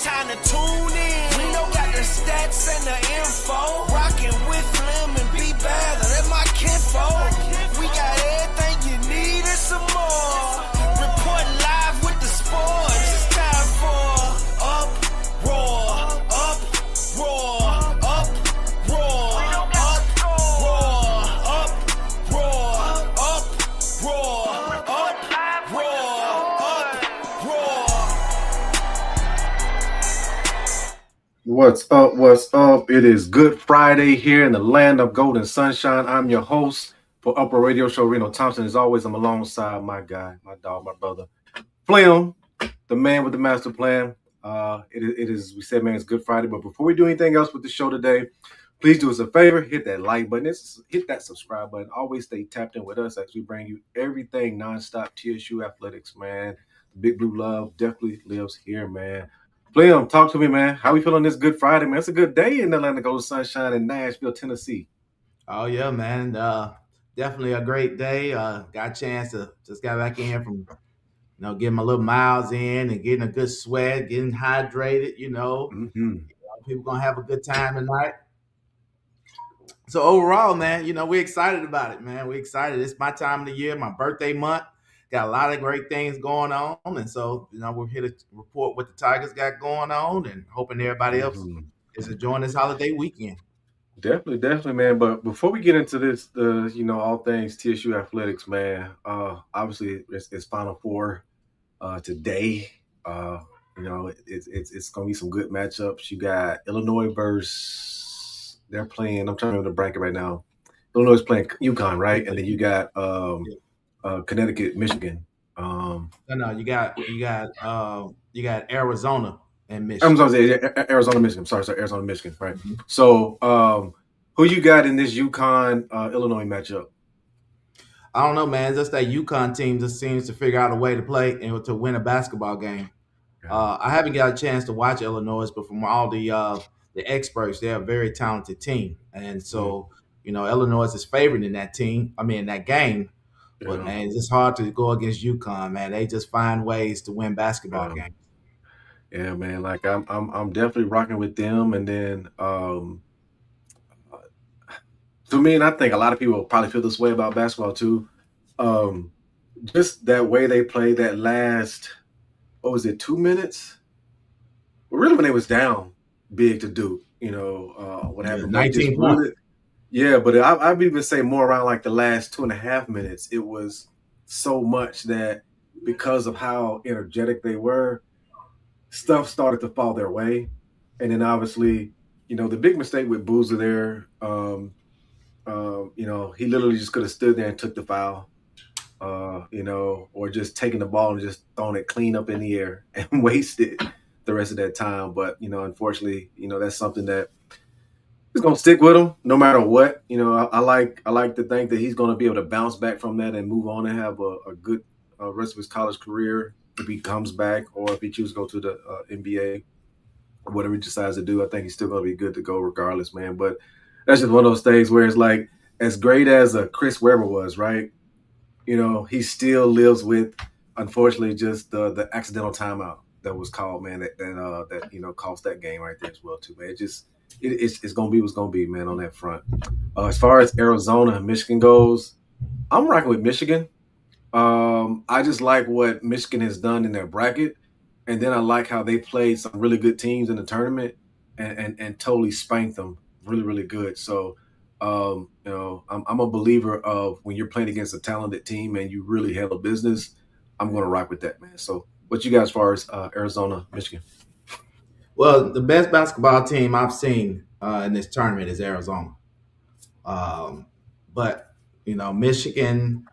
time to tune in. Reno got the stats and the info. Rockin' with Flim and be bad. That's my kinfolk. We got everything you need and some more. Reporting live with the sports. It's time for Uproar. Uproar. Uproar. What's up? What's up? It is Good Friday here in the land of golden sunshine. I'm your host for Uproar Radio Show, Reno Thompson. As always, I'm alongside my guy, my dog, my brother, Flim, the man with the master plan. It is, we said, man, it's Good Friday. But before we do anything else with the show today, please do us a favor, hit that like button, hit that subscribe button. Always stay tapped in with us as we bring you everything nonstop TSU athletics, man. The Big Blue Love definitely lives here, man. Flim, talk to me, man. How we feeling this Good Friday, man? It's a good day in Atlanta, Golden Sunshine in Nashville, Tennessee. Oh, yeah, man. Definitely a great day. Got a chance to just got back in from, getting my little miles in and getting a good sweat, getting hydrated, People going to have a good time tonight. So overall, man, we're excited about it, man. We're excited. It's my time of the year, my birthday month. Got a lot of great things going on. And so, we're here to report what the Tigers got going on and hoping everybody else is enjoying this holiday weekend. Definitely, man. But before we get into this, all things TSU athletics, man, obviously it's Final Four today. It's going to be some good matchups. You got Illinois versus, they're playing, I'm trying to remember the bracket right now. Illinois is playing UConn, right? And then you got Connecticut, Michigan. You got Arizona and Michigan. I'm sorry, Arizona, Michigan. Sorry, Arizona, Michigan. Right. Mm-hmm. So, who you got in this UConn Illinois matchup? I don't know, man. Just that UConn team just seems to figure out a way to play and to win a basketball game. Yeah. I haven't got a chance to watch Illinois, but from all the experts, they're a very talented team, and so Illinois is favored in that team. In that game. But man, it's just hard to go against UConn, man. They just find ways to win basketball games. Yeah, man. Like I'm definitely rocking with them. And then to me, and I think a lot of people will probably feel this way about basketball too. Just that way they played that last, 2 minutes? Well, really when they was down big to Duke, what happened? 19 points. Yeah, but I'd even say more around like the last 2.5 minutes. It was so much that because of how energetic they were, stuff started to fall their way. And then obviously, the big mistake with Boozer there, he literally just could have stood there and took the foul, or just taken the ball and just thrown it clean up in the air and wasted the rest of that time. But, unfortunately, that's something that he's gonna stick with him no matter what. I like to think that he's gonna be able to bounce back from that and move on and have a good rest of his college career if he comes back, or if he chooses to go to the NBA, whatever he decides to do. I think he's still gonna be good to go regardless, man. But that's just one of those things where it's like, as great as Chris Webber was, right? He still lives with, unfortunately, just the accidental timeout that was called, man. That cost that game right there as well too, man. It's going to be what's going to be, man, on that front. As far as Arizona and Michigan goes, I'm rocking with Michigan. I just like what Michigan has done in their bracket. And then I like how they played some really good teams in the tournament and totally spanked them really, really good. So, I'm a believer of when you're playing against a talented team and you really handle business, I'm going to rock with that, man. So what you got as far as Arizona, Michigan? Well, the best basketball team I've seen in this tournament is Arizona. But, Michigan,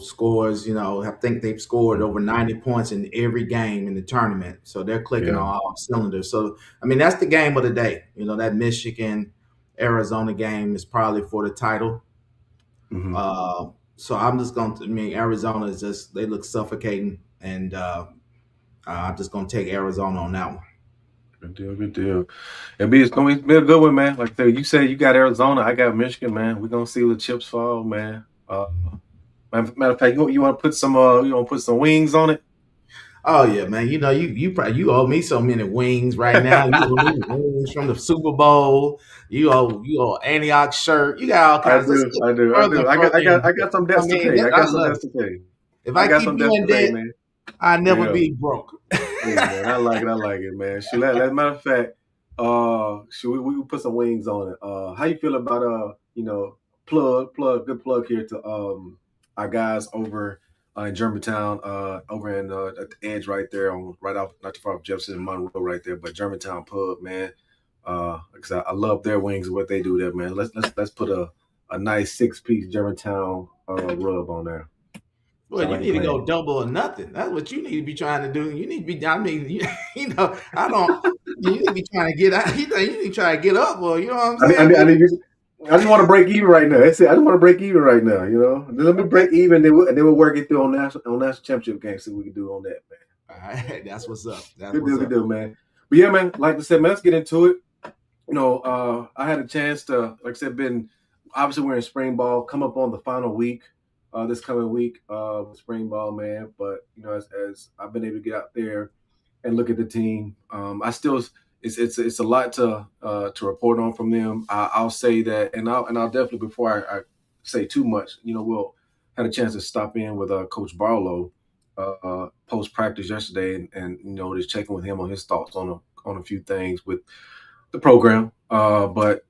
scores, I think they've scored over 90 points in every game in the tournament. So they're clicking on all cylinders. So, that's the game of the day. That Michigan-Arizona game is probably for the title. Mm-hmm. So I'm just going to, Arizona is just, they look suffocating. And I'm just going to take Arizona on that one. Good deal. It's going to be a good one, man. Like you said, you got Arizona, I got Michigan, man. We're going to see where the chips fall, man. Matter of fact, you want to put some wings on it? Oh yeah, man. You owe me so many wings right now. You owe me wings from the Super Bowl. You owe Antioch shirt. You got all I kinds. Let's do, get I do, I further do. and I got, further I got, in. I got some I debts to mean, pay. I I got some love debts it. to pay. If I I got keep some you debts in to pay, debt, man. I never Yeah. be broke. Hey man, I like it, man. Shoot, matter of fact, should we put some wings on it? How you feel about good plug here to our guys over in Germantown, over in at the edge right there on right off not too far off Jefferson and Monroe right there, but Germantown Pub, man. Because I love their wings and what they do there, man. Let's put a nice 6-piece Germantown rub on there. Well, you need to go double or nothing. That's what you need to be trying to do. You need to be. I mean, I don't. You need to be trying to get out. You need to try to get up. Well, you know what I'm saying? I just want to break even right now. That's it. I just want to break even right now. Let me break even, and then we'll work it through on national championship games. See what we can do on that, man. All right, that's what's up. Good deal, man. But yeah, man. Like I said, man, let's get into it. I had a chance to, like I said, obviously we're in spring ball. Come up on the final week, this coming week, with spring ball, man. But as I've been able to get out there and look at the team, I still. It's a lot to report on from them. I'll say that, and I'll definitely before I say too much, we'll had a chance to stop in with Coach Barlow post practice yesterday, and just checking with him on his thoughts on a few things with the program. But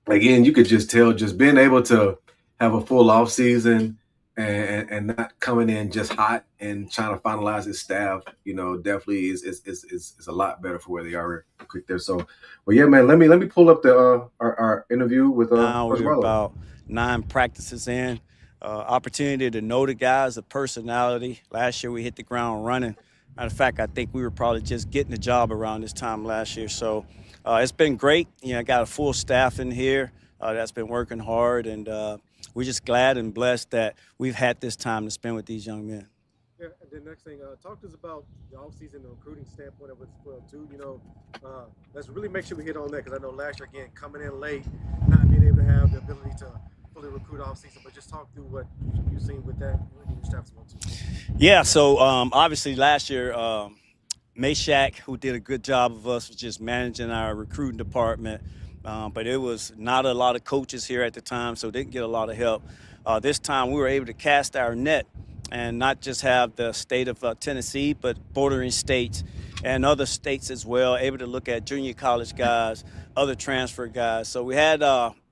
again, you could just tell just being able to have a full off season and not coming in just hot and trying to finalize his staff, definitely is a lot better for where they are quick there. So, well, yeah, man, let me pull up the our interview with now Coach we're Barlow. about 9 practices in. Opportunity to know the guys, the personality. Last year we hit the ground running. Matter of fact, I think we were probably just getting the job around this time last year. So it's been great. I got a full staff in here that's been working hard, and we're just glad and blessed that we've had this time to spend with these young men. Yeah, and then next thing, talk to us about the offseason, the recruiting standpoint of it as well, too. Let's really make sure we hit on that, because I know last year, again, coming in late, not being able to have the ability to fully recruit offseason, but just talk through what you've seen with that and your staff as well, too. Yeah, so obviously last year, Meshack, who did a good job of us, was just managing our recruiting department. But it was not a lot of coaches here at the time, so didn't get a lot of help. This time we were able to cast our net and not just have the state of Tennessee, but bordering states and other states as well, able to look at junior college guys, other transfer guys. So we had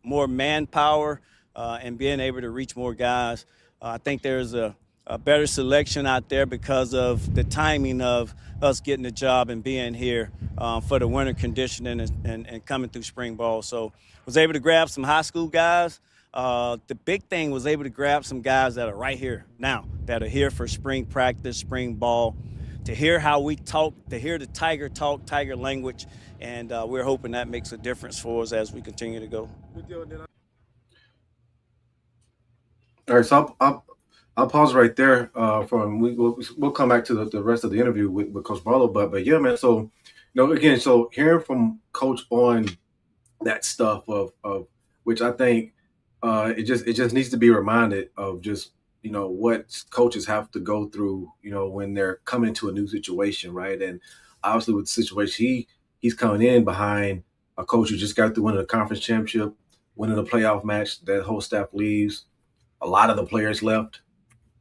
more manpower and being able to reach more guys. I think there's a better selection out there because of the timing of us getting the job and being here for the winter conditioning and coming through spring ball. So was able to grab some high school guys. The big thing was able to grab some guys that are right here now, that are here for spring practice, spring ball, to hear how we talk, to hear the Tiger talk, Tiger language, and we're hoping that makes a difference for us as we continue to go. All right, so I'll pause right there. We'll come back to the rest of the interview with Coach Barlow, but yeah, man. So again, so hearing from Coach on that stuff of which I think it just needs to be reminded of just what coaches have to go through when they're coming to a new situation, right? And obviously with the situation he's coming in behind a coach who just got through winning a conference championship, winning a playoff match. That whole staff leaves. A lot of the players left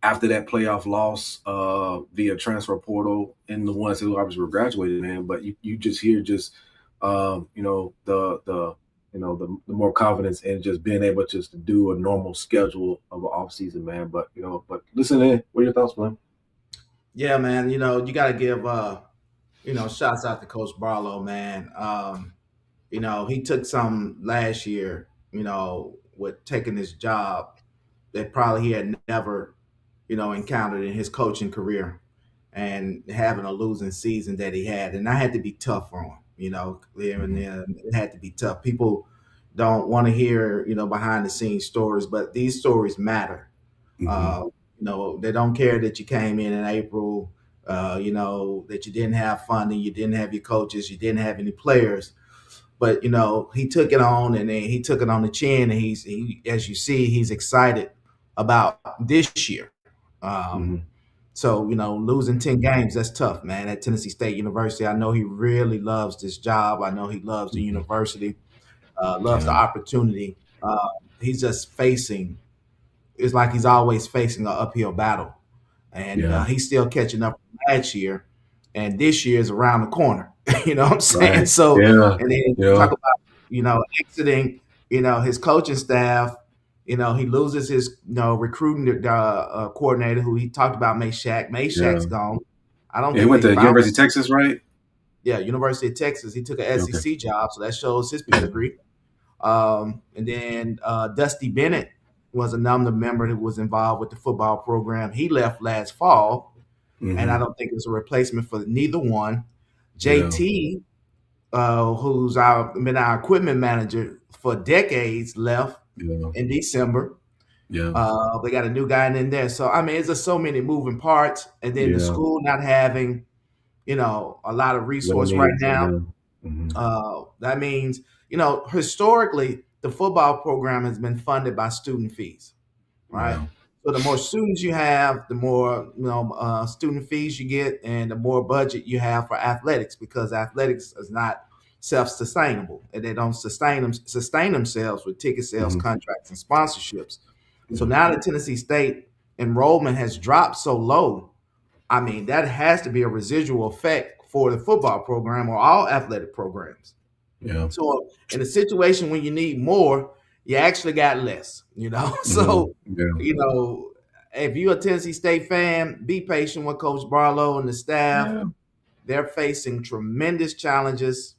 after that playoff loss via transfer portal, and the ones who obviously were graduated, man. But you just hear the more confidence in just being able just to do a normal schedule of an off season, man. But listen in. What are your thoughts, man? Yeah, man. You got to give shouts out to Coach Barlow, man. He took some last year, with taking this job that probably he had never, encountered in his coaching career, and having a losing season that he had. And that had to be tough for him, there and then. It had to be tough. People don't want to hear, behind the scenes stories, but these stories matter. Mm-hmm. They don't care that you came in April, that you didn't have funding, you didn't have your coaches, you didn't have any players. But, he took it on, and then he took it on the chin, and he as you see, he's excited about this year. So, losing 10 games, that's tough, man. At Tennessee State University, I know he really loves this job. I know he loves the university, loves the opportunity. He's just facing, it's like he's always facing an uphill battle. And he's still catching up from last year. And this year is around the corner. You know what I'm saying? Right. So, Yeah. and then talk about, exiting, his coaching staff. He loses his, recruiting coordinator who he talked about, Mayshak. Mayshak's gone. I don't think he went to found University of Texas, right? Yeah, University of Texas. He took an SEC job, so that shows his pedigree. And then Dusty Bennett was another member who was involved with the football program. He left last fall, and I don't think it's a replacement for neither one. JT, who's been our equipment manager for decades, left in December. Yeah, they got a new guy in there. So it's just so many moving parts, and then the school not having, a lot of resource right now. That means, historically, the football program has been funded by student fees, right? So the more students you have, the more student fees you get, and the more budget you have for athletics, because athletics is not self-sustainable, and they don't sustain themselves with ticket sales, contracts, and sponsorships. So now that Tennessee State enrollment has dropped so low, that has to be a residual effect for the football program or all athletic programs. Yeah. So in a situation when you need more, you actually got less, So, if you're a Tennessee State fan, be patient with Coach Barlow and the staff. Yeah. They're facing tremendous challenges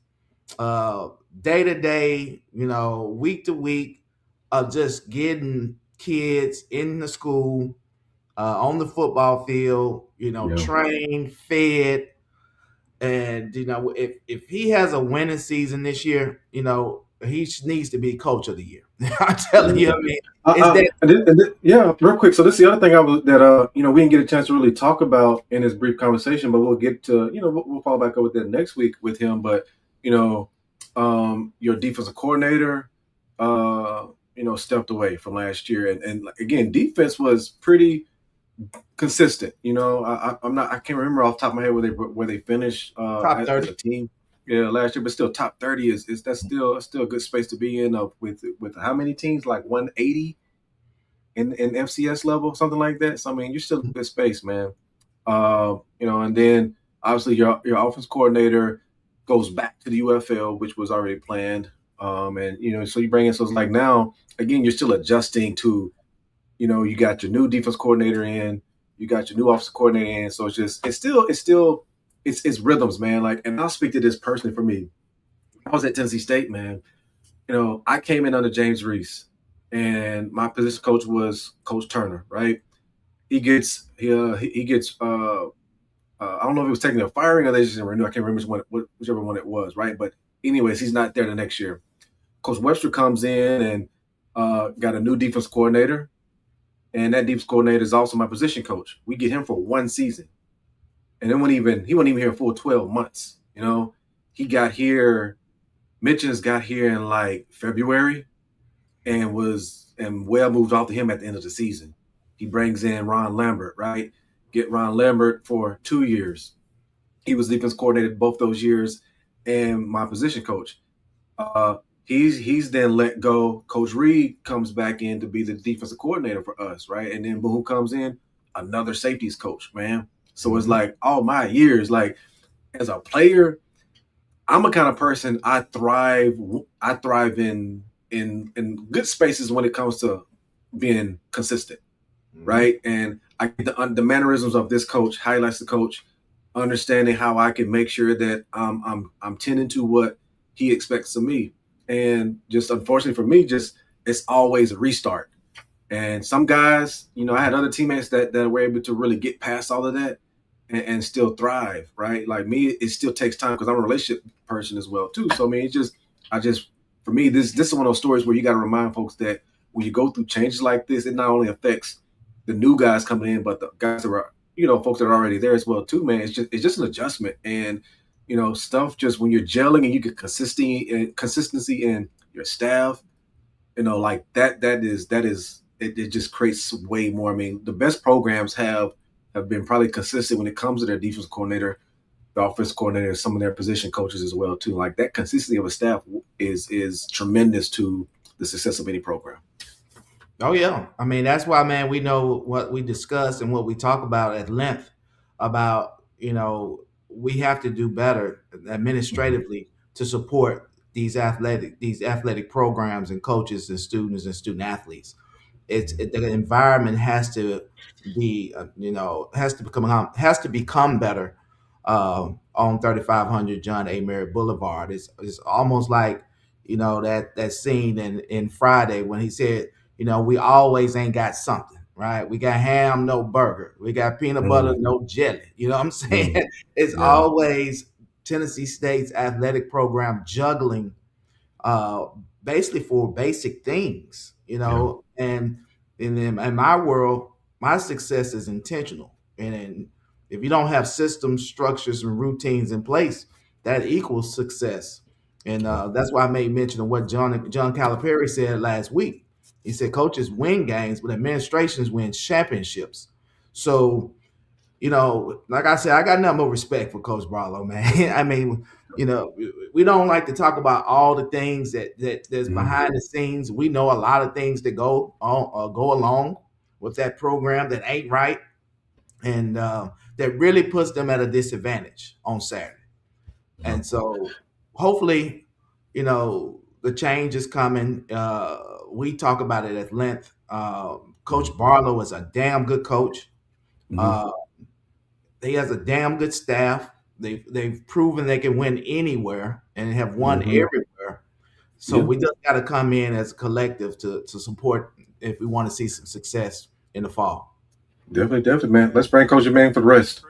day to day, week to week, of just getting kids in the school, on the football field, trained, fed. And, if he has a winning season this year, he needs to be coach of the year. I'm telling you, real quick. So this is the other thing we didn't get a chance to really talk about in this brief conversation, but we'll get to, we'll follow back up with that next week with him. But, your defensive coordinator, stepped away from last year. And again, defense was pretty consistent. I can't remember off the top of my head where they finished top 30 as a team. Yeah, last year, but still top 30 that's still a good space to be in with how many teams, like 180 in FCS level, something like that. So you're still in good space, man. And then obviously your offense coordinator goes back to the UFL, which was already planned. And so you bring in, so it's like now again you're still adjusting to, you got your new defense coordinator in, you got your new offensive coordinator in. So it's rhythms, man. Like, and I'll speak to this personally for me. I was at Tennessee State, man. I came in under James Reese, and my position coach was Coach Turner, right? He gets I don't know if it was taking a firing or they just didn't renew. I can't remember whichever one it was, right? But anyways, he's not there the next year. Coach Webster comes in and got a new defense coordinator. And that defense coordinator is also my position coach. We get him for one season. And then he wasn't even here for 12 months. He got here, Mitchens got here in like February and Webb moved off to him at the end of the season. He brings in Ron Lambert, right? Get Ron Lambert for 2 years. He was defense coordinator both those years and my position coach. He's then let go. Coach Reed comes back in to be the defensive coordinator for us, right? And then who comes in? Another safeties coach, man. So it's like all my years, like as a player, I'm a kind of person, I thrive in good spaces when it comes to being consistent, right? And I get the mannerisms of this coach, highlights the coach, understanding how I can make sure that I'm tending to what he expects of me. And just unfortunately for me, it's always a restart. And some guys, I had other teammates that were able to really get past all of that and still thrive, right? Like me, it still takes time because I'm a relationship person as well too. So for me, this is one of those stories where you got to remind folks that when you go through changes like this, it not only affects the new guys coming in, but the guys that are, folks that are already there as well too, man. It's just an adjustment. And stuff just when you're gelling and you get consistency in your staff, like that is it just creates way more. The best programs have have been probably consistent when it comes to their defense coordinator, the offense coordinator, some of their position coaches as well too. Like that consistency of a staff is tremendous to the success of any program. Oh yeah, I mean that's why, man. We know what we discuss and what we talk about at length about. We have to do better administratively to support these athletic programs and coaches and students and student athletes. The environment has to be has to become better on 3500 John A. Merritt Boulevard. It's almost like that scene in Friday when he said, we always ain't got something, right? We got ham, no burger. We got peanut butter, no jelly. You know what I'm saying? It's always Tennessee State's athletic program juggling basically for basic things, and in my world, my success is intentional. And if you don't have systems, structures, and routines in place, that equals success. And that's why I made mention of what John Calipari said last week. He said coaches win games, but administrations win championships. So, like I said, I got nothing but respect for Coach Barlow, man. I mean, we don't like to talk about all the things that's behind the scenes. We know a lot of things that go along with that program that ain't right, and that really puts them at a disadvantage on Saturday. And so, hopefully, the change is coming. We talk about it at length. Coach Barlow is a damn good coach. He has a damn good staff. They've proven they can win anywhere and have won everywhere. So we just got to come in as a collective to support if we want to see some success in the fall. Definitely, man. Let's bring Coach Jermaine for the rest.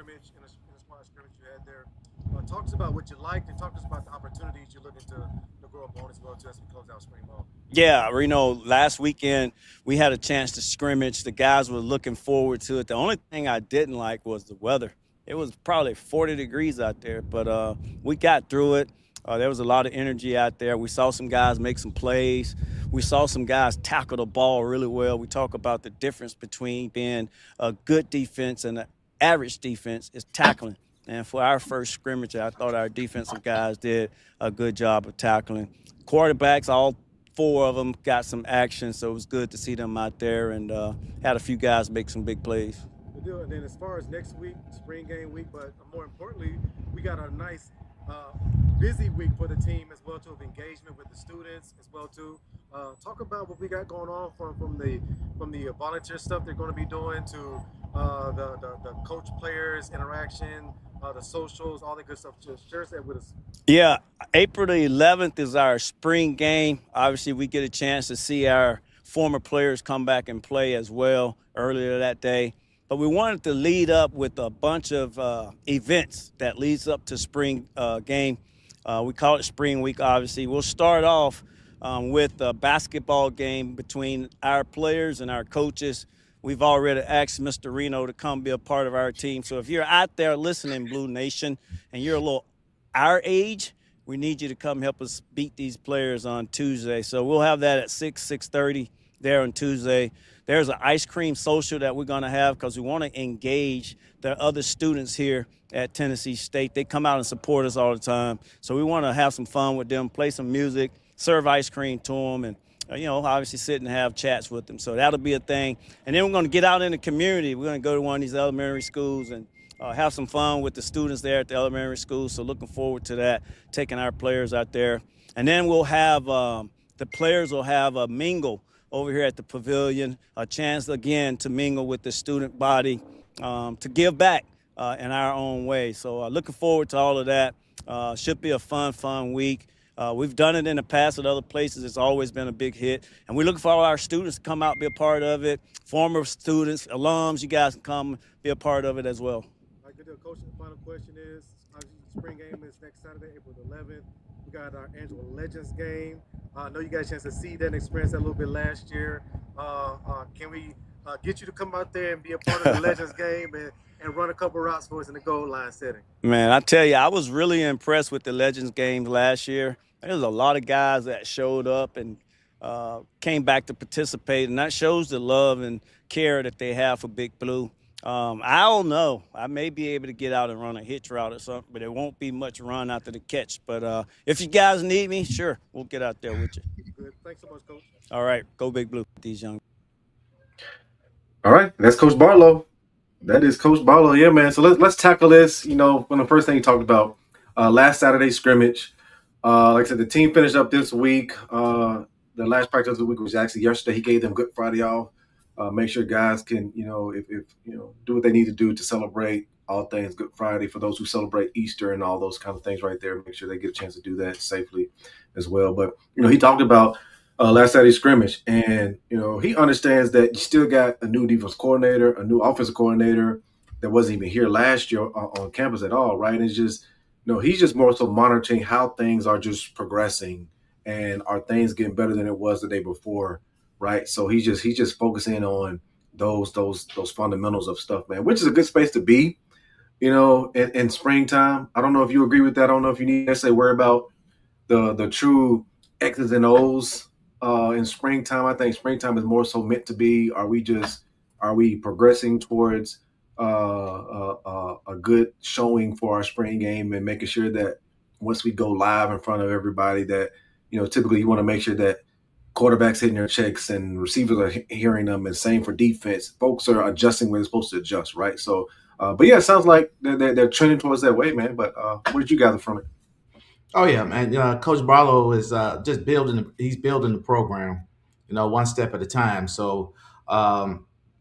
Talk about what you liked and talk to us about the opportunities you're looking to grow up on as well too as we close out spring ball. Yeah, Reno, last weekend we had a chance to scrimmage. The guys were looking forward to it. The only thing I didn't like was the weather. It was probably 40 degrees out there, but we got through it. There was a lot of energy out there. We saw some guys make some plays. We saw some guys tackle the ball really well. We talk about the difference between being a good defense and an average defense is tackling. And for our first scrimmage, I thought our defensive guys did a good job of tackling. Quarterbacks, all four of them got some action, so it was good to see them out there and had a few guys make some big plays. Good deal. And then as far as next week, spring game week, but more importantly, we got a nice busy week for the team as well too, of engagement with the students as well too. Talk about what we got going on from the volunteer stuff they're going to be doing to the coach players interaction, the socials, all the good stuff. Just share that with us. Yeah, April the 11th is our spring game. Obviously, we get a chance to see our former players come back and play as well earlier that day. But we wanted to lead up with a bunch of events that leads up to spring game. We call it Spring Week, obviously. We'll start off with a basketball game between our players and our coaches. We've already asked Mr. Reno to come be a part of our team. So if you're out there listening, Blue Nation, and you're a little our age, we need you to come help us beat these players on Tuesday. So we'll have that at 6:30 there on Tuesday. There's an ice cream social that we're going to have because we want to engage the other students here at Tennessee State. They come out and support us all the time. So we want to have some fun with them, play some music, serve ice cream to them, and obviously sit and have chats with them. So that'll be a thing. And then we're going to get out in the community. We're going to go to one of these elementary schools and have some fun with the students there at the elementary school. So looking forward to that, taking our players out there. And then we'll have the players will have a mingle over here at the pavilion, a chance again to mingle with the student body, to give back in our own way. So looking forward to all of that. Should be a fun week. We've done it in the past at other places. It's always been a big hit. And we're looking for all our students to come out and be a part of it. Former students, alums, you guys can come be a part of it as well. All right, good deal. Coach, the final question is, the spring game is next Saturday, April 11th. We got our annual Legends game. I know you got a chance to see that and experience that a little bit last year. Can we get you to come out there and be a part of the Legends game and run a couple routes for us in the goal line setting? Man, I tell you, I was really impressed with the Legends games last year. There was a lot of guys that showed up and came back to participate, and that shows the love and care that they have for Big Blue. I don't know. I may be able to get out and run a hitch route or something, but it won't be much run after the catch. But if you guys need me, sure, we'll get out there with you. Good. Thanks so much, Coach. All right, go Big Blue. These young. All right, that's Coach Barlow. That is Coach Barlow. Yeah, man. So let's tackle this. When the first thing he talked about last Saturday scrimmage. Like I said, the team finished up this week. The last practice of the week was actually yesterday. He gave them Good Friday off. Make sure guys can, if do what they need to do to celebrate all things Good Friday for those who celebrate Easter and all those kind of things right there. Make sure they get a chance to do that safely as well. But, he talked about last Saturday scrimmage, and, he understands that you still got a new defense coordinator, a new offensive coordinator that wasn't even here last year on campus at all, right? And it's just, he's just more so monitoring how things are just progressing and are things getting better than it was the day before, right? So he's just focusing on those fundamentals of stuff, man, which is a good space to be, in springtime. I don't know if you agree with that. I don't know if you need to necessarily worry about the true X's and O's in springtime. I think springtime is more so meant to be, are we progressing towards a good showing for our spring game and making sure that once we go live in front of everybody that, typically you want to make sure that quarterbacks hitting their checks and receivers are hearing them, and same for defense. Folks are adjusting where they're supposed to adjust, right? So, but yeah, it sounds like they're trending towards that way, man. But what did you gather from it? Oh yeah, man. Coach Barlow is just building. He's building the program, one step at a time. So,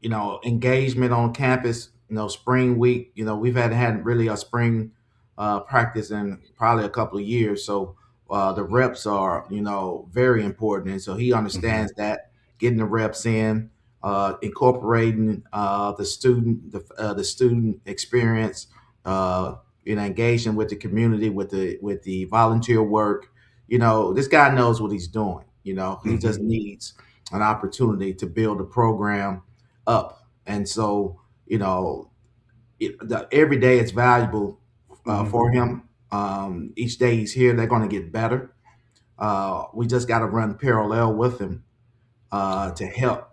engagement on campus. Spring week. We've had really a spring practice in probably a couple of years. So the reps are very important, and so he understands that getting the reps in, incorporating the student experience. Engaging with the community, with the volunteer work. This guy knows what he's doing. He just needs an opportunity to build the program up. And so, every day it's valuable for him. Each day he's here, they're going to get better. We just got to run parallel with him to help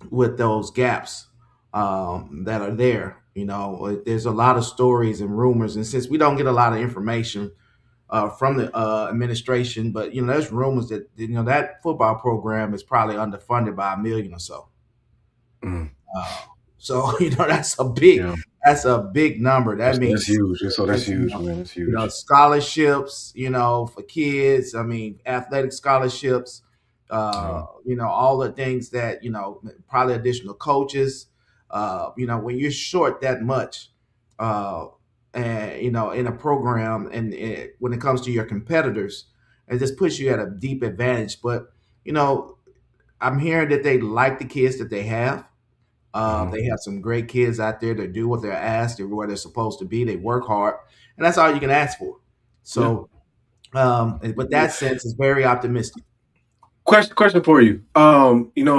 with those gaps that are there. There's a lot of stories and rumors, and since we don't get a lot of information from the administration, but there's rumors that that football program is probably underfunded by $1 million or so. So that's a big number. That means that's huge. So that's huge, man. That's huge. Scholarships, for kids. I mean, athletic scholarships. All the things that probably additional coaches. When you're short that much, and in a program, and when it comes to your competitors, it just puts you at a deep advantage. But I'm hearing that they like the kids that they have. They have some great kids out there that do what they're asked, they're where they're supposed to be. They work hard, and that's all you can ask for. So, but that sense is very optimistic. Question for you.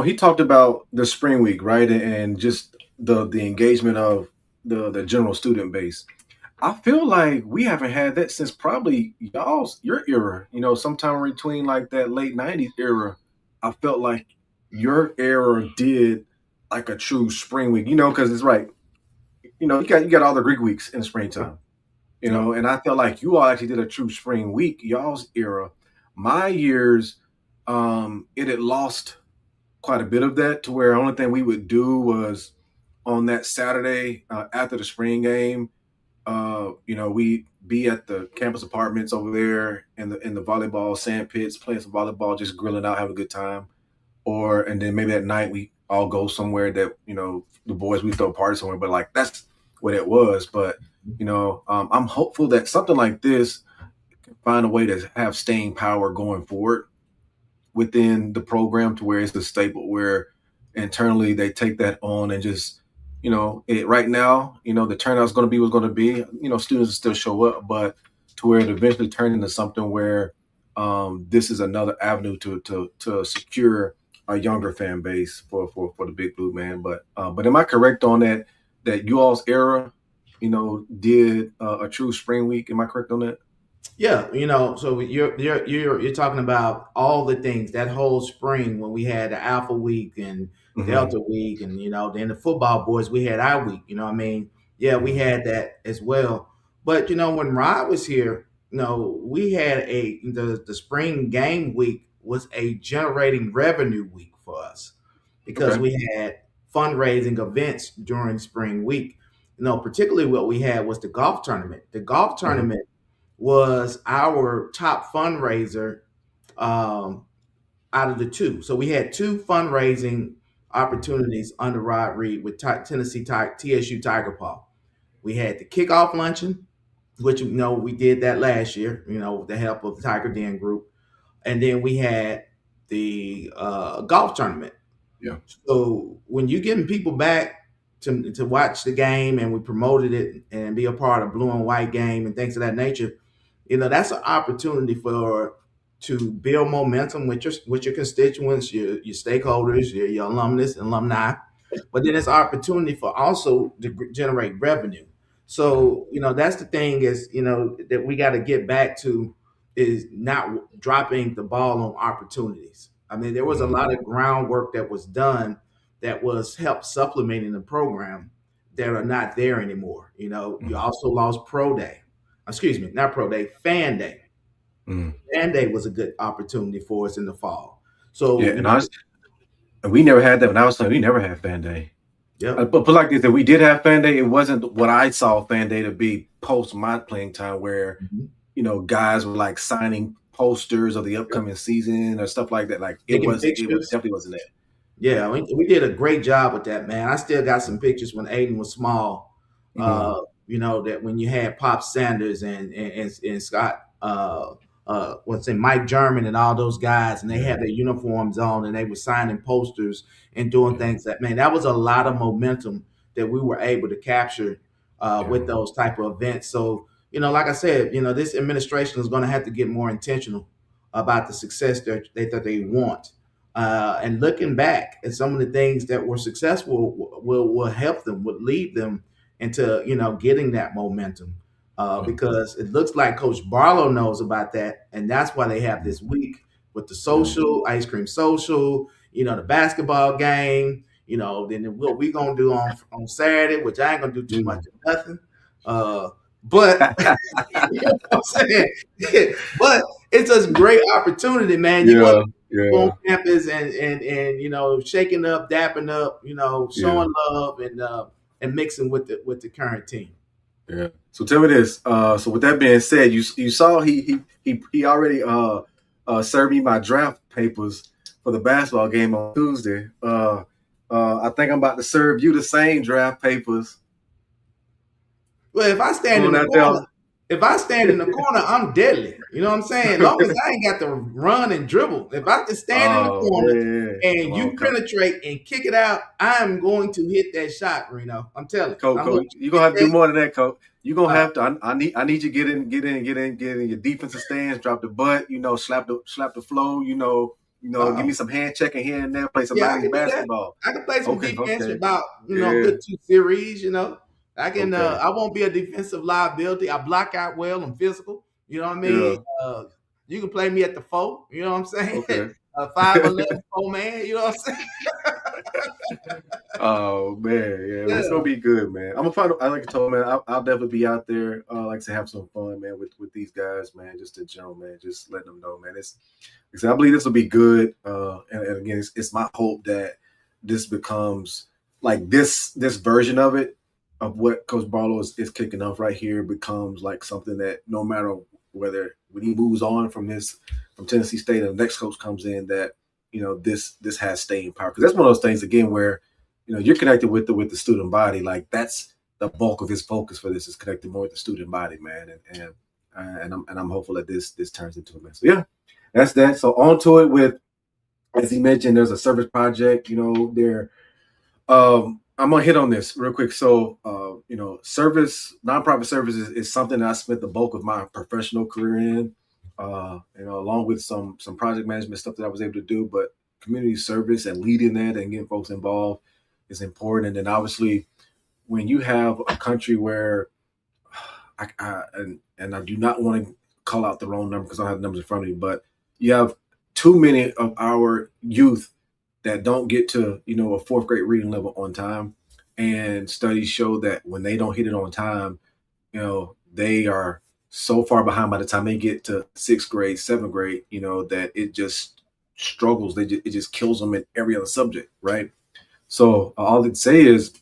He talked about the spring week, right, and just the engagement of the general student base. I feel like we haven't had that since probably your era. Sometime between like that late '90s era. I felt like your era did like a true spring week. Because it's right. You got all the Greek weeks in the springtime. And I felt like you all actually did a true spring week. Y'all's era, my years. It had lost quite a bit of that to where the only thing we would do was on that Saturday after the spring game, we'd be at the campus apartments over there in the volleyball sand pits, playing some volleyball, just grilling out, having a good time. And then maybe at night we all go somewhere that, the boys, we throw a party somewhere, but like that's what it was. But, I'm hopeful that something like this can find a way to have staying power going forward within the program to where it's the staple where internally they take that on and just, right now, the turnout's going to be what's going to be, students will still show up, but to where it eventually turns into something where this is another avenue to secure a younger fan base for the Big Blue, man. But am I correct on that you all's era, did a true spring week? Am I correct on that? Yeah, so you're talking about all the things that whole spring when we had the Alpha Week and Delta Week, and then the football boys, we had our week. You know what I mean? Yeah, we had that as well. But when Rod was here, we had the spring game week was a generating revenue week for us because Okay. we had fundraising events during spring week. Particularly what we had was the golf tournament. The golf tournament was our top fundraiser out of the two. So we had two fundraising opportunities under Rod Reed with TSU Tiger Paw. We had the kickoff luncheon, which we did that last year, with the help of the Tiger Den group, and then we had the golf tournament. Yeah. So when you're getting people back to watch the game, and we promoted it and be a part of blue and white game and things of that nature, that's an opportunity to build momentum with your constituents, your stakeholders, your alumnus and alumni. But then it's an opportunity for also to generate revenue. So that's the thing is that we got to get back to is not dropping the ball on opportunities. I mean, there was a lot of groundwork that was done that was help supplementing the program that are not there anymore. You also lost Pro Day. Excuse me, not Pro Day, Fan Day. Fan Day was a good opportunity for us in the fall. So yeah, and we never had that when I was playing. We never had Fan Day. Yeah, but like this, that we did have Fan Day. It wasn't what I saw Fan Day to be post my playing time, where guys were like signing posters of the upcoming season or stuff like that. Like it definitely wasn't that. Yeah, we did a great job with that, man. I still got some pictures when Aiden was small. That when you had Pop Sanders and Scott, Mike German and all those guys, and they had their uniforms on and they were signing posters and doing things that was a lot of momentum that we were able to capture with those type of events. So, like I said, this administration is going to have to get more intentional about the success that they want. And looking back at some of the things that were successful will help them, would lead them into, getting that momentum. Because it looks like Coach Barlow knows about that. And that's why they have this week with the social, ice cream social, the basketball game, then what we going to do on Saturday, which I ain't going to do too much of nothing. But you know what I'm saying? But it's a great opportunity, man. You want to go on campus and shaking up, dapping up, showing love and mixing with the current team. Yeah. So tell me this. So with that being said, you saw he already served me my draft papers for the basketball game on Tuesday. I think I'm about to serve you the same draft papers. Well, if I stand in the corner, I'm deadly. You know what I'm saying? As long as I ain't got to run and dribble. If I can stand in the corner and you penetrate and kick it out, I'm going to hit that shot, Reno. I'm telling you. Coach, you're gonna have to do more than that, Coach. You're gonna have to. I need you to get in your defensive stance, drop the butt, slap the flow, give me some hand checking here and there, play some basketball. I can play some defense about good 2 series, I can. I won't be a defensive liability. I block out well. I'm physical. You know what I mean? Yeah. You can play me at the 4. You know what I'm saying? Okay. 5'11" 4 man. You know what I'm saying? Oh man, yeah, it's gonna be good, man. I'm gonna find. I like I told man, I'll definitely be out there. Like to have some fun, man, with these guys, man. Just in general, man. Just letting them know, man. I believe this will be good. And again, it's my hope that this becomes like this version of it. Of what Coach Barlow is kicking off right here becomes like something that no matter whether when he moves on from Tennessee State and the next coach comes in, that this has staying power, because that's one of those things again where you're connected with the student body. Like that's the bulk of his focus for this is connected more with the student body, man, and I'm hopeful that this turns into a mess. So yeah, that's that. So on to it with, as he mentioned, there's a service project. There. I'm gonna hit on this real quick. So, nonprofit services is something that I spent the bulk of my professional career in. Along with some project management stuff that I was able to do, but community service and leading that and getting folks involved is important. And then obviously, when you have a country where I do not want to call out the wrong number because I don't have the numbers in front of me, but you have too many of our youth that don't get to, a fourth grade reading level on time. And studies show that when they don't hit it on time, they are so far behind by the time they get to sixth grade, seventh grade, that it just struggles. It just kills them in every other subject, right? So all I'd say is,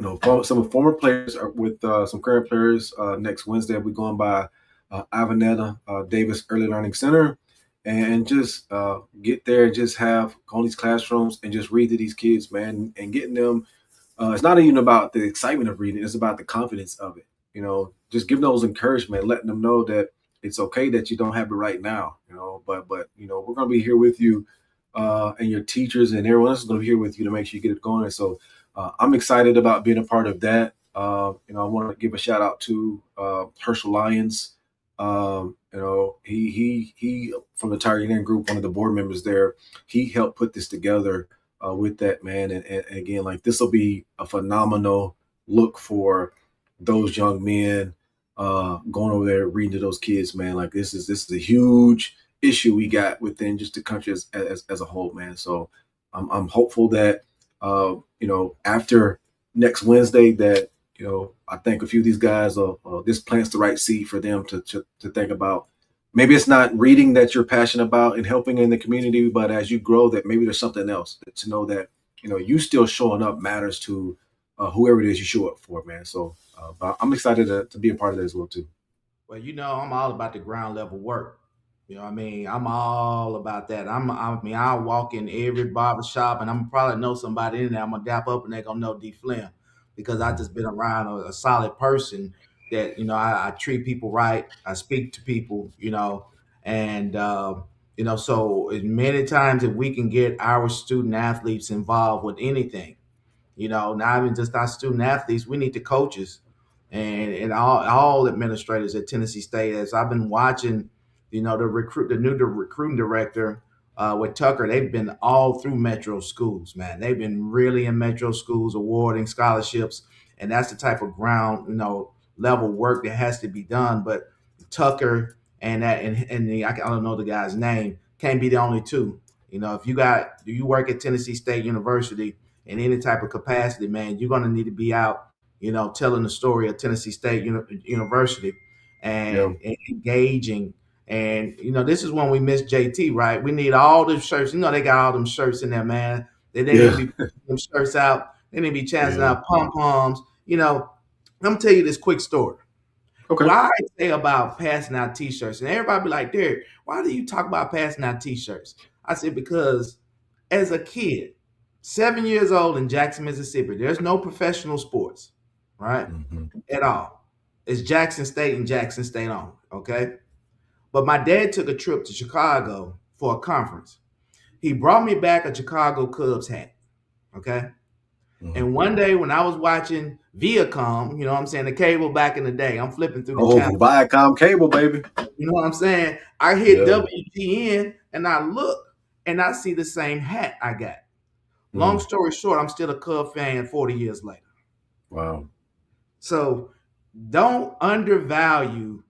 some former players are with some current players. Next Wednesday, we'll be going by Avenetta Davis Early Learning Center, and just get there and just go in these classrooms and just read to these kids, man, and getting them. It's not even about the excitement of reading; it's about the confidence of it. Just giving those encouragement, letting them know that it's okay that you don't have it right now. But we're gonna be here with you, and your teachers and everyone else is gonna be here with you to make sure you get it going. So I'm excited about being a part of that. I want to give a shout out to Herschel Lyons. He from the Tiger Union Group, one of the board members there, he helped put this together with that, man. And again, like, this will be a phenomenal look for those young men going over there reading to those kids, man. Like, this is a huge issue we got within just the country as a whole, man. So I'm hopeful that after next Wednesday that I think a few of these guys this plants the right seed for them to think about. Maybe it's not reading that you're passionate about and helping in the community, but as you grow, that maybe there's something else to know that you still showing up matters to whoever it is you show up for, man. So but I'm excited to be a part of that as well too. Well, I'm all about the ground level work. I'm all about that. I'll walk in every barber shop and I'm probably know somebody in there. I'm gonna dap up and they're gonna know D-Flim because I just been around a solid person that, I treat people right. I speak to people, and, so as many times that we can get our student athletes involved with anything, not even just our student athletes, we need the coaches and all administrators at Tennessee State. As I've been watching, the recruiting director with Tucker, they've been all through metro schools, man. They've been really in metro schools awarding scholarships, and that's the type of ground, level work that has to be done. But Tucker and I don't know the guy's name, can't be the only two. If you work at Tennessee State University in any type of capacity, man, you're going to need to be out, telling the story of Tennessee State University and engaging. And, this is when we miss JT, right? We need all the shirts. They got all them shirts in there, man. They need to be putting them shirts out. They need to be chanting out pom-poms. I'm going to tell you this quick story. Okay. What I say about passing out T-shirts, and everybody be like, Derek, why do you talk about passing out T-shirts? I said, because as a kid, 7 years old in Jackson, Mississippi, there's no professional sports, right? At all. It's Jackson State and Jackson State only, okay? But my dad took a trip to Chicago for a conference. He brought me back a Chicago Cubs hat, okay? And one day when I was watching Viacom, the cable back in the day, I'm flipping through the channel. Viacom cable, baby. You know what I'm saying? I hit WGN and I look and I see the same hat I got. Long story short, I'm still a Cub fan 40 years later. Wow. So don't undervalue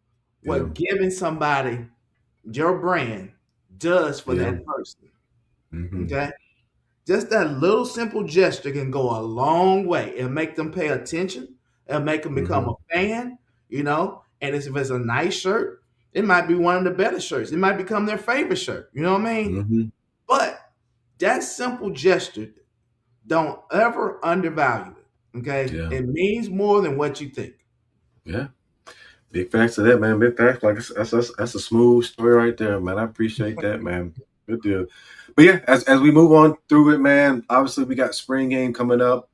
what giving somebody your brand does for that person. Okay? Just that little simple gesture can go a long way. It'll make them pay attention. It'll make them become a fan, and if it's a nice shirt, it might be one of the better shirts. It might become their favorite shirt. You know what I mean? But that simple gesture, don't ever undervalue it. Okay? It means more than what you think. Yeah. Big facts to that, man. Big facts. Like, that's a smooth story right there, man. I appreciate that, man. Good deal. But yeah, as we move on through it, man, obviously we got spring game coming up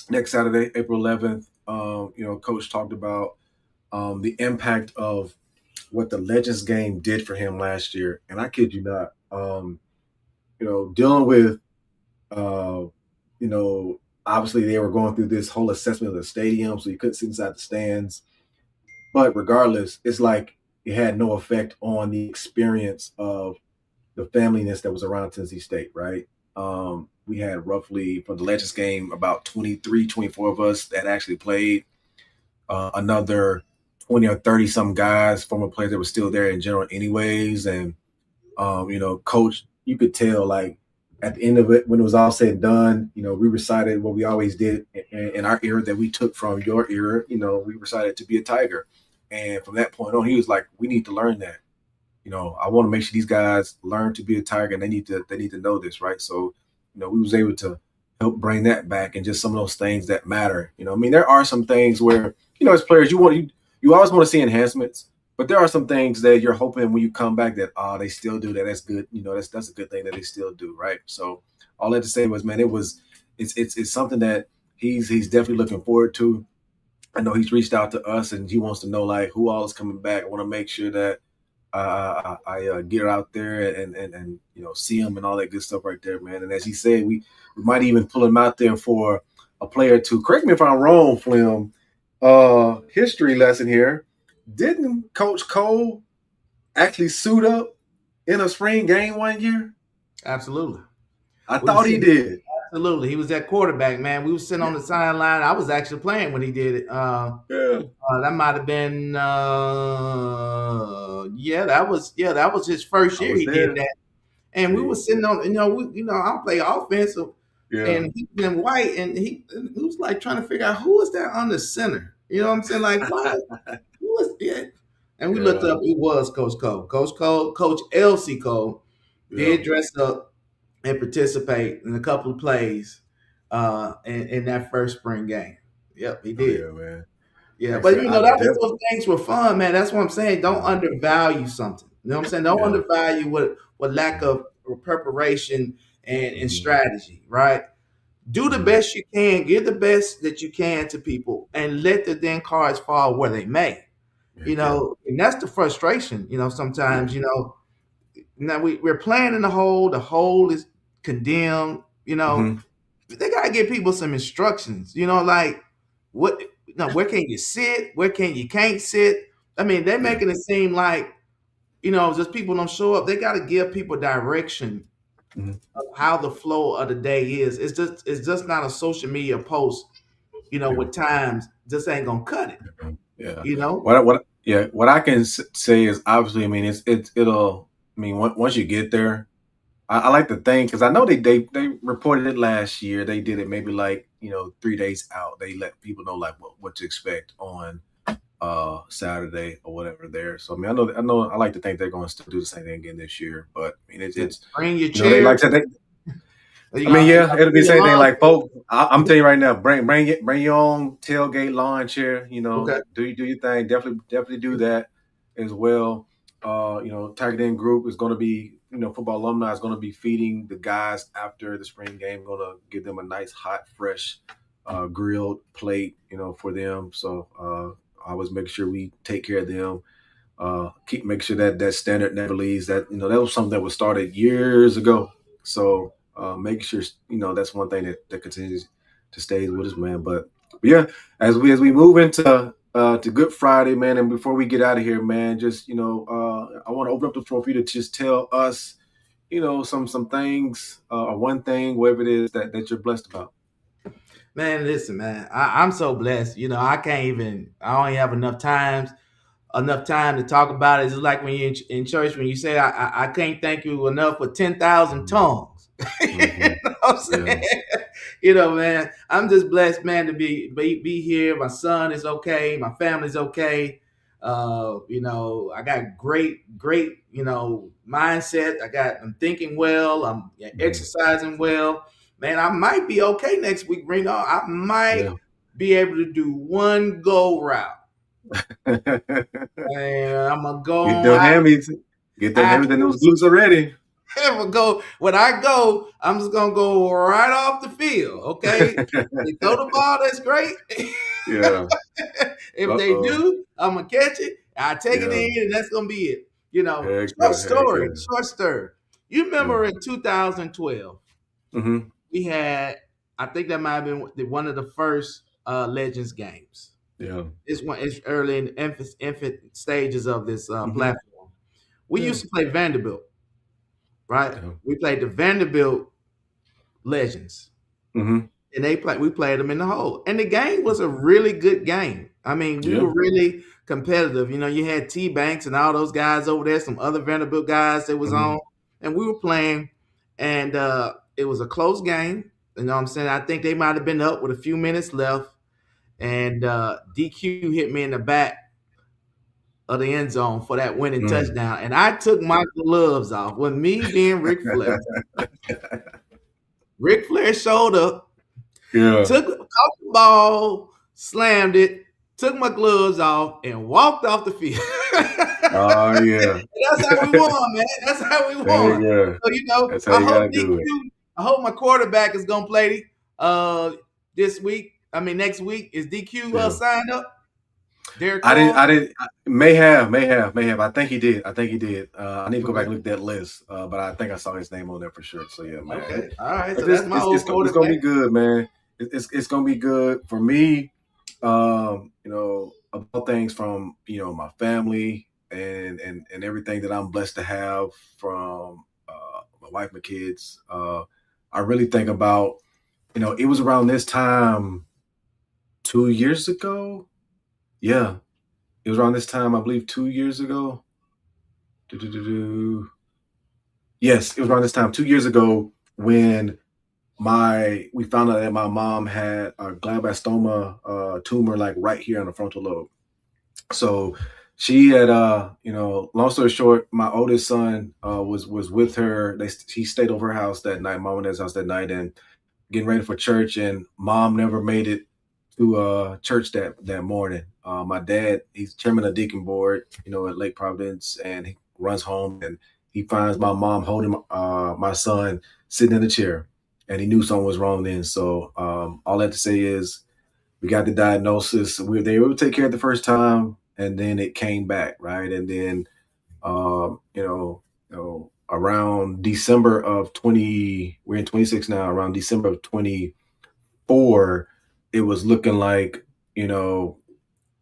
next Saturday, April 11th. Coach talked about the impact of what the Legends game did for him last year. And I kid you not, dealing with, obviously they were going through this whole assessment of the stadium, so you couldn't sit inside the stands. But regardless, it's like it had no effect on the experience of the familyness that was around Tennessee State, right? We had roughly, for the Legends game, about 23, 24 of us that actually played. Another 20 or 30 some guys, former players that were still there in general anyways. And, Coach, you could tell, like, at the end of it, when it was all said and done, we recited what we always did in our era that we took from your era. We recited to be a Tiger. And from that point on, he was like, we need to learn that. I want to make sure these guys learn to be a Tiger, and they need to know this, right? So, we was able to help bring that back, and just some of those things that matter. There are some things where, as players, you always want to see enhancements, but there are some things that you're hoping when you come back that they still do that. That's good. That's a good thing that they still do, right? So all I had to say was, man, it's something that he's definitely looking forward to. I know he's reached out to us, and he wants to know, like, who all is coming back. I want to make sure that I get out there and see him and all that good stuff right there, man. And as he said, we might even pull him out there for a play or two. Correct me if I'm wrong, Flim. History lesson here. Didn't Coach Cole actually suit up in a spring game one year? Absolutely. I thought he did. Absolutely. He was that quarterback, man. We were sitting on the sideline. I was actually playing when he did it. That might have been that was his first year he did that. And we were sitting on, I play offensive, and he's been white, and he was like trying to figure out who is that on the center. You know what I'm saying? Like, what? Who was it? And we looked up, it was Coach Cole. Coach Elsie Cole did dress up and participate in a couple of plays in that first spring game. Yep, he did. Oh, yeah, man. Yeah, but those things were fun, man. That's what I'm saying. Don't undervalue something. You know what I'm saying? Don't undervalue what lack of preparation and strategy, right? Do the best you can, give the best that you can to people, and let the then cards fall where they may. And that's the frustration, sometimes, now we're playing in the hole is condemned, They gotta give people some instructions, like what where can you sit, where you can't sit. They're making it seem like, just people don't show up. They gotta give people direction of how the flow of the day is. It's just not a social media post, with times just ain't gonna cut it. What I can say is, obviously, once you get there, I like to think, because I know they reported it last year. They did it maybe 3 days out. They let people know like what to expect on Saturday or whatever there. So I know I like to think they're going to still do the same thing again this year. But it's bring your chair. Like I said, it'll be the same thing. Like, folks, I'm telling you right now, bring your own tailgate lawn chair. Do your thing. Definitely do that as well. Tiger Den Group is going to be, football alumni is going to be feeding the guys after the spring game. Going to give them a nice, hot, fresh, grilled plate, for them. So I always make sure we take care of them. Make sure that standard never leaves. That that was something that was started years ago. So make sure that's one thing that continues to stay with us, man. But yeah, as we move into to Good Friday, man, and before we get out of here, man, just I want to open up the floor for you to just tell us, some things, or one thing, whatever it is that you're blessed about. Man, listen, man, I'm so blessed. I only have enough time to talk about it. It's like when you're in church, when you say, I can't thank you enough for 10,000 tongues. You know what I'm saying? Man, I'm just blessed, man, to be here. My son is okay. My family's okay. I got great, mindset. I'm thinking well. I'm exercising well. Man, I might be okay next week, Reno. I might be able to do one go route. And I'm going to go. Get them hammies. Get them hammies and those glutes are ready. When I go, I'm just going to go right off the field, okay? They throw the ball, that's great. Yeah. If they do, I'm going to catch it. I take it in, and that's going to be it. Short story. You remember in 2012, we had, I think that might have been one of the first Legends games. Yeah. It's early in the infant stages of this platform. We used to play Vanderbilt, right? Yeah. We played the Vanderbilt Legends. And we played them in the hole. And the game was a really good game. We were really competitive. You know, you had T Banks and all those guys over there, some other Vanderbilt guys that was on, and we were playing, and it was a close game. You know what I'm saying? I think they might have been up with a few minutes left, and DQ hit me in the back of the end zone for that winning touchdown, and I took my gloves off. With me being Ric Flair, Ric Flair showed up, took off the ball, slammed it, took my gloves off, and walked off the field. Oh yeah, that's how we won, man. That's how we won. So you know, that's how I hope my quarterback is gonna play this week. I mean, next week. Is DQ signed up? I didn't. May have. I think he did. I need to go back and look at that list. But I think I saw his name on there for sure. So yeah, man. Okay. All right. So it's gonna be good, man. It's gonna be good for me. You know, about things from, you know, my family and everything that I'm blessed to have from my wife, my kids. I really think about, you know, it was around this time 2 years ago. Yeah, it was around this time, I believe, 2 years ago. Yes, it was around this time 2 years ago when we found out that my mom had a glioblastoma tumor, like right here on the frontal lobe. So she had, you know, long story short, my oldest son was with her. He stayed over her house that night, mom and dad's house that night, and getting ready for church. And mom never made it to church that morning. My dad, he's chairman of deacon board, you know, at Lake Providence, and he runs home and he finds my mom holding my son sitting in a chair, and he knew something was wrong then. So all I have to say is we got the diagnosis. They were able to take care of it the first time, and then it came back, right? And then, you know, around December of we're in 26 now, around December of 24, it was looking like, you know,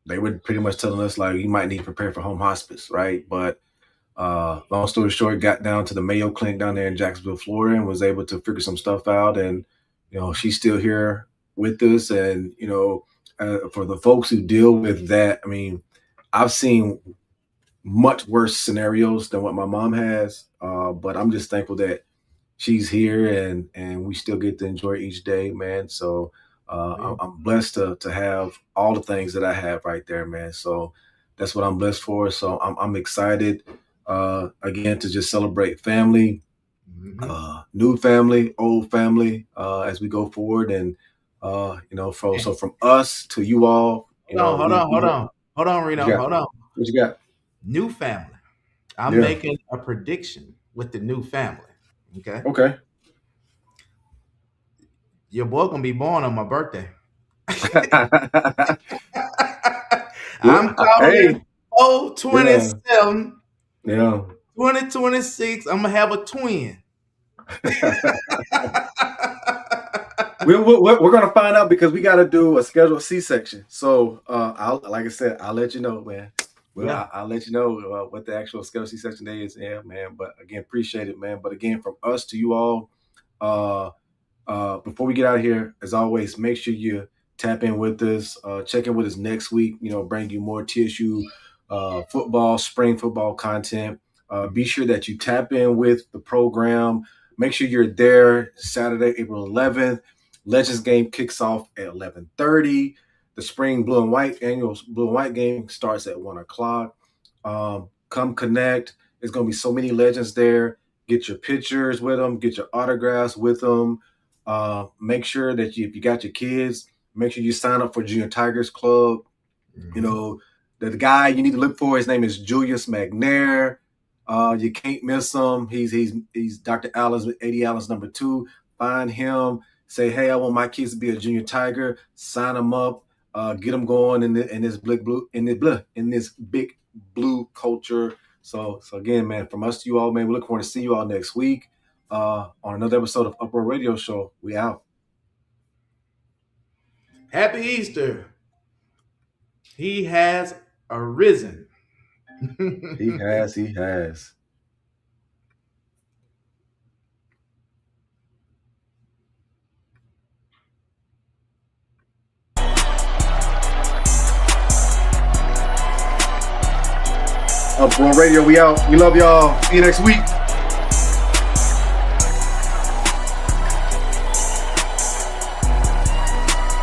they were pretty much telling us like, you might need to prepare for home hospice, right? But long story short, got down to the Mayo Clinic down there in Jacksonville, Florida, and was able to figure some stuff out. And, you know, she's still here with us. And, you know, for the folks who deal with that, I mean, I've seen much worse scenarios than what my mom has. But I'm just thankful that she's here and we still get to enjoy each day, man. So I'm blessed to have all the things that I have right there, man. So that's what I'm blessed for. So I'm excited again to just celebrate family, new family, old family, as we go forward. And you know, from us to you all. Hold on, Reno. Hold on. What you got? New family. I'm making a prediction with the new family. Okay. Your boy gonna be born on my birthday. I'm calling 27. Yeah. 2026. I'm gonna have a twin. We're gonna find out because we got to do a scheduled C-section. So like I said, I'll let you know, man. I'll let you know what the actual scheduled C-section day is. Yeah, man. But again, appreciate it, man. But again, from us to you all, before we get out of here, as always, make sure you tap in with us, check in with us next week, you know, bring you more TSU football, spring football content. Be sure that you tap in with the program. Make sure you're there Saturday, April 11th. Legends game kicks off at 11:30. The spring blue and white annual blue and white game starts at 1:00. Come connect. There's going to be so many legends there. Get your pictures with them. Get your autographs with them. Make sure that if you got your kids, make sure you sign up for Junior Tigers Club. You know, the guy you need to look for, his name is Julius McNair. You can't miss him. He's Dr. Allen's, 80 Allen's number 2. Find him. Say, hey, I want my kids to be a Junior Tiger. Sign them up. Get them going in this big blue culture. So again, man, from us to you all, man, we look forward to see you all next week on another episode of Uproar Radio Show. We out. Happy Easter. He has arisen. He has. Uproar Radio, we out. We love y'all. See you next week.